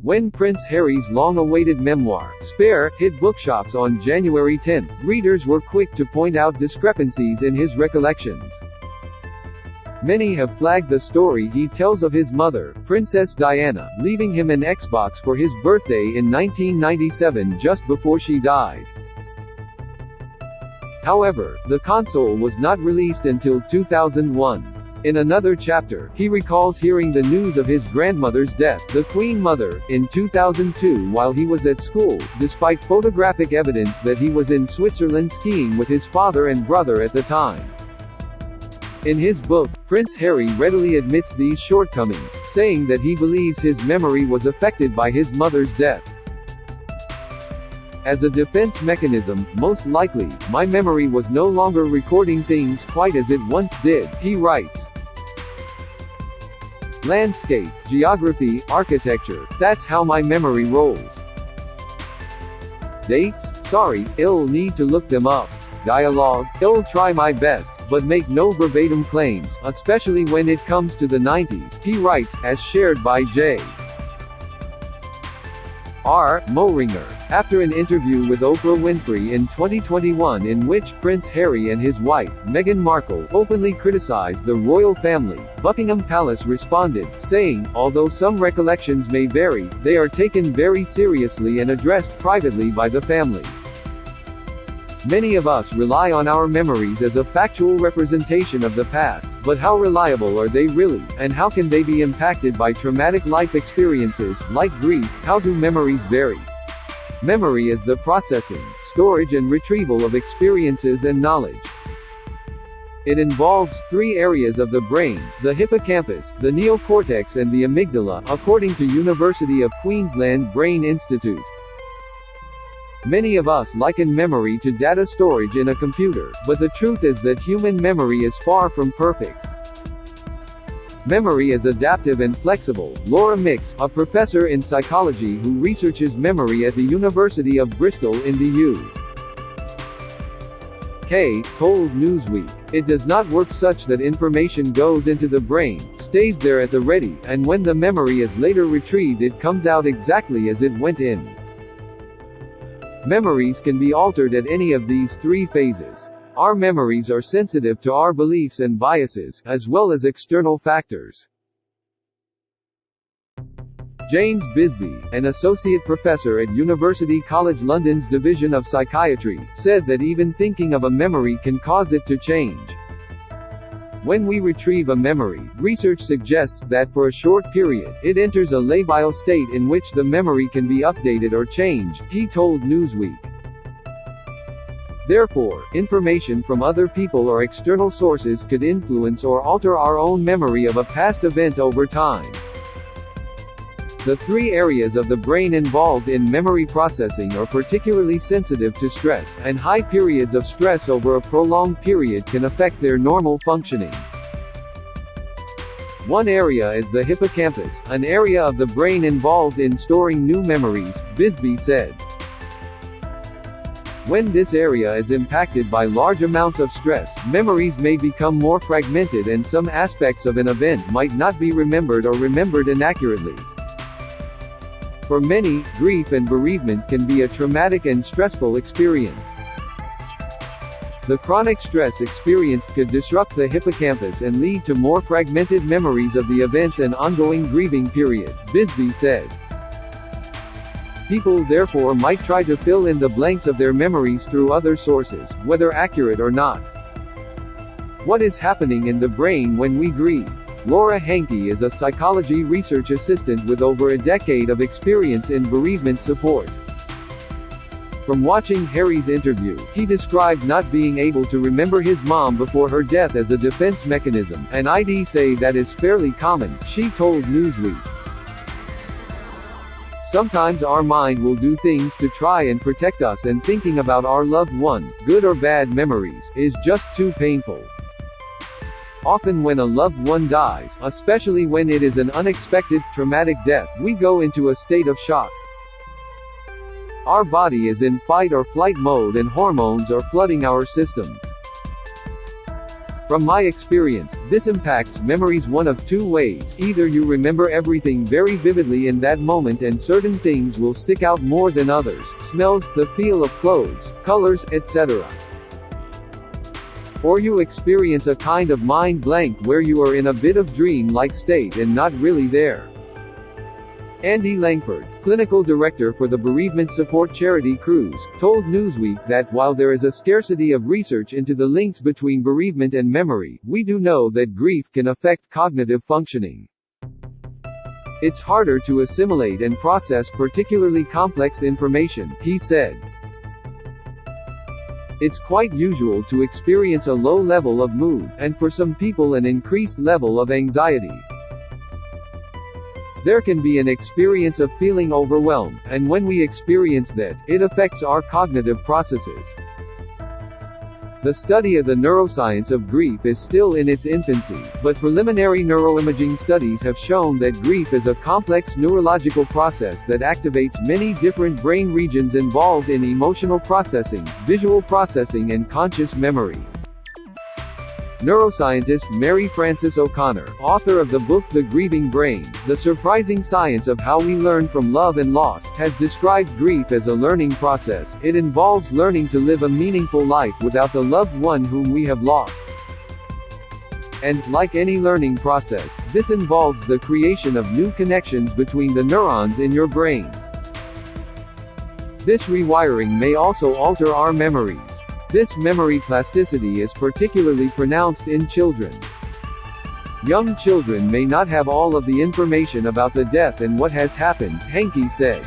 When Prince Harry's long-awaited memoir, Spare, hit bookshops on January 10, readers were quick to point out discrepancies in his recollections. Many have flagged the story he tells of his mother, Princess Diana, leaving him an Xbox for his birthday in 1997 just before she died. However, the console was not released until 2001. In another chapter, he recalls hearing the news of his grandmother's death, the Queen Mother, in 2002 while he was at school, despite photographic evidence that he was in Switzerland skiing with his father and brother at the time. In his book, Prince Harry readily admits these shortcomings, saying that he believes his memory was affected by his mother's death. As a defense mechanism, most likely, my memory was no longer recording things quite as it once did, he writes. Landscape, geography, architecture, that's how my memory rolls. Dates? Sorry, I'll need to look them up. Dialogue? I'll try my best, but make no verbatim claims, especially when it comes to the 90s, he writes, as shared by J. R. Moehringer. After an interview with Oprah Winfrey in 2021 in which Prince Harry and his wife, Meghan Markle, openly criticized the royal family, Buckingham Palace responded, saying, although some recollections may vary, they are taken very seriously and addressed privately by the family. Many of us rely on our memories as a factual representation of the past, but how reliable are they really, and how can they be impacted by traumatic life experiences, like grief? How do memories vary? Memory is the processing, storage and retrieval of experiences and knowledge. It involves three areas of the brain, the hippocampus, the neocortex and the amygdala, according to University of Queensland Brain Institute. Many of us liken memory to data storage in a computer, but the truth is that human memory is far from perfect. Memory is adaptive and flexible. Laura Mix, a professor in psychology who researches memory at the University of Bristol in the UK, told Newsweek, it does not work such that information goes into the brain, stays there at the ready, and when the memory is later retrieved it comes out exactly as it went in. Memories can be altered at any of these three phases. Our memories are sensitive to our beliefs and biases, as well as external factors. James Bisbee, an associate professor at University College London's Division of Psychiatry, said that even thinking of a memory can cause it to change. When we retrieve a memory, research suggests that for a short period, it enters a labile state in which the memory can be updated or changed, he told Newsweek. Therefore, information from other people or external sources could influence or alter our own memory of a past event over time. The three areas of the brain involved in memory processing are particularly sensitive to stress, and high periods of stress over a prolonged period can affect their normal functioning. One area is the hippocampus, an area of the brain involved in storing new memories, Bisbee said. When this area is impacted by large amounts of stress, memories may become more fragmented and some aspects of an event might not be remembered or remembered inaccurately. For many, grief and bereavement can be a traumatic and stressful experience. The chronic stress experienced could disrupt the hippocampus and lead to more fragmented memories of the events and ongoing grieving period, Bisbee said. People therefore might try to fill in the blanks of their memories through other sources, whether accurate or not. What is happening in the brain when we grieve? Laura Hankey is a psychology research assistant with over a decade of experience in bereavement support. From watching Harry's interview, he described not being able to remember his mom before her death as a defense mechanism, and I'd say that is fairly common, she told Newsweek. Sometimes our mind will do things to try and protect us, and thinking about our loved one, good or bad memories, is just too painful. Often when a loved one dies, especially when it is an unexpected, traumatic death, we go into a state of shock. Our body is in fight or flight mode and hormones are flooding our systems. From my experience, this impacts memories one of two ways. Either you remember everything very vividly in that moment and certain things will stick out more than others, smells, the feel of clothes, colors, etc. Or you experience a kind of mind blank where you are in a bit of dream-like state and not really there. Andy Langford, clinical director for the bereavement support charity Cruise, told Newsweek that while there is a scarcity of research into the links between bereavement and memory, we do know that grief can affect cognitive functioning. It's harder to assimilate and process particularly complex information, he said. It's quite usual to experience a low level of mood, and for some people an increased level of anxiety. There can be an experience of feeling overwhelmed, and when we experience that, it affects our cognitive processes. The study of the neuroscience of grief is still in its infancy, but preliminary neuroimaging studies have shown that grief is a complex neurological process that activates many different brain regions involved in emotional processing, visual processing and conscious memory. Neuroscientist Mary Frances O'Connor, author of the book The Grieving Brain, The Surprising Science of How We Learn from Love and Loss, has described grief as a learning process. It involves learning to live a meaningful life without the loved one whom we have lost. And, like any learning process, this involves the creation of new connections between the neurons in your brain. This rewiring may also alter our memories. This memory plasticity is particularly pronounced in children. Young children may not have all of the information about the death and what has happened, Henke said.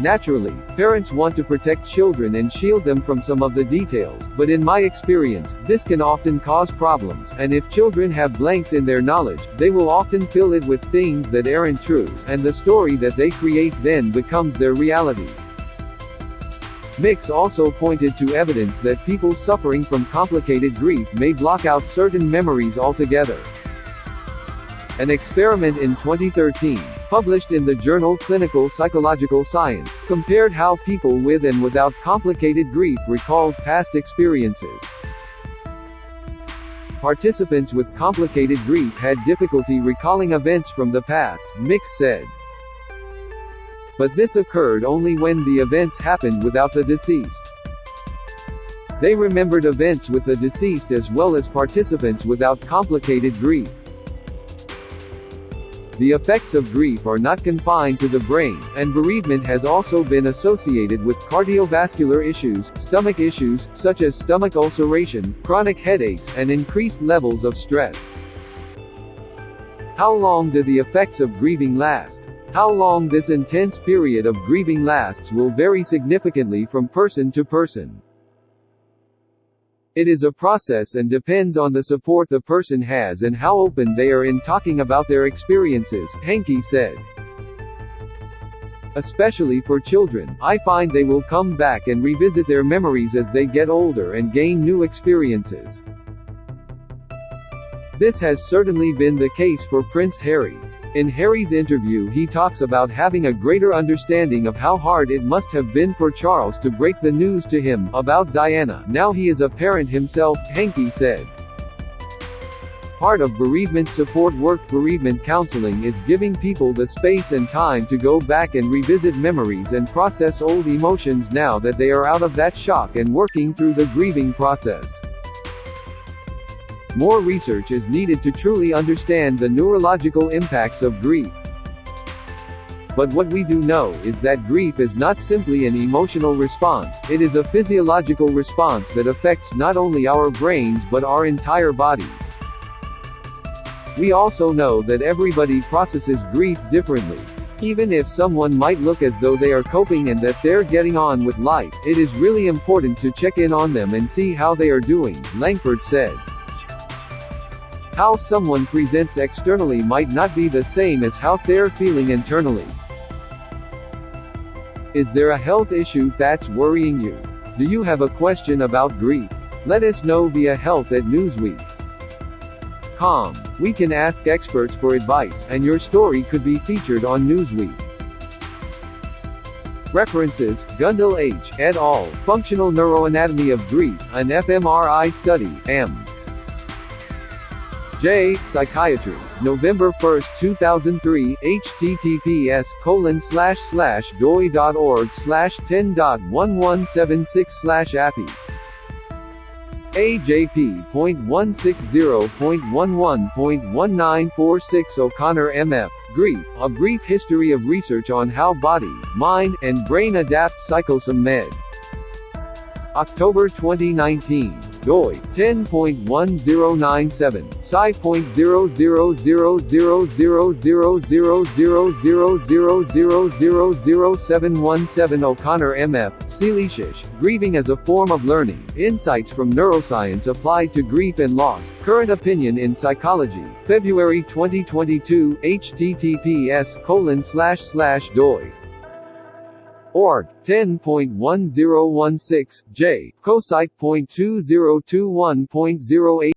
Naturally, parents want to protect children and shield them from some of the details, but in my experience, this can often cause problems, and if children have blanks in their knowledge, they will often fill it with things that aren't true, and the story that they create then becomes their reality. Mix also pointed to evidence that people suffering from complicated grief may block out certain memories altogether. An experiment in 2013, published in the journal Clinical Psychological Science, compared how people with and without complicated grief recalled past experiences. Participants with complicated grief had difficulty recalling events from the past, Mix said. But this occurred only when the events happened without the deceased. They remembered events with the deceased as well as participants without complicated grief. The effects of grief are not confined to the brain, and bereavement has also been associated with cardiovascular issues, stomach issues, such as stomach ulceration, chronic headaches, and increased levels of stress. How long do the effects of grieving last? How long this intense period of grieving lasts will vary significantly from person to person. It is a process and depends on the support the person has and how open they are in talking about their experiences, Henke said. Especially for children, I find they will come back and revisit their memories as they get older and gain new experiences. This has certainly been the case for Prince Harry. In Harry's interview he talks about having a greater understanding of how hard it must have been for Charles to break the news to him about Diana. Now he is a parent himself, Henke said. Part of bereavement support work. Bereavement counseling is giving people the space and time to go back and revisit memories and process old emotions now that they are out of that shock and working through the grieving process. More research is needed to truly understand the neurological impacts of grief. But what we do know is that grief is not simply an emotional response, it is a physiological response that affects not only our brains but our entire bodies. We also know that everybody processes grief differently. Even if someone might look as though they are coping and that they're getting on with life, it is really important to check in on them and see how they are doing, Langford said. How someone presents externally might not be the same as how they're feeling internally. Is there a health issue that's worrying you? Do you have a question about grief? Let us know via health@newsweek.com. We can ask experts for advice, and your story could be featured on Newsweek. References: Gundel H. et al. Functional Neuroanatomy of Grief, an fMRI Study, M. J. Psychiatry. November 1, 2003, https://doi.org/10.1176/API. AJP.160.11.1946 O'Connor M.F. Grief, A Brief History of Research on How Body, Mind, and Brain Adapt Psychosome Med. October 2019. doi 10.1097 sci.00000000000000717 O'Connor M.F. Seelishish, Grieving as a Form of Learning, Insights from Neuroscience Applied to Grief and Loss, Current Opinion in Psychology, February 2022, https://doi org 10.1016 j cosite.2021.08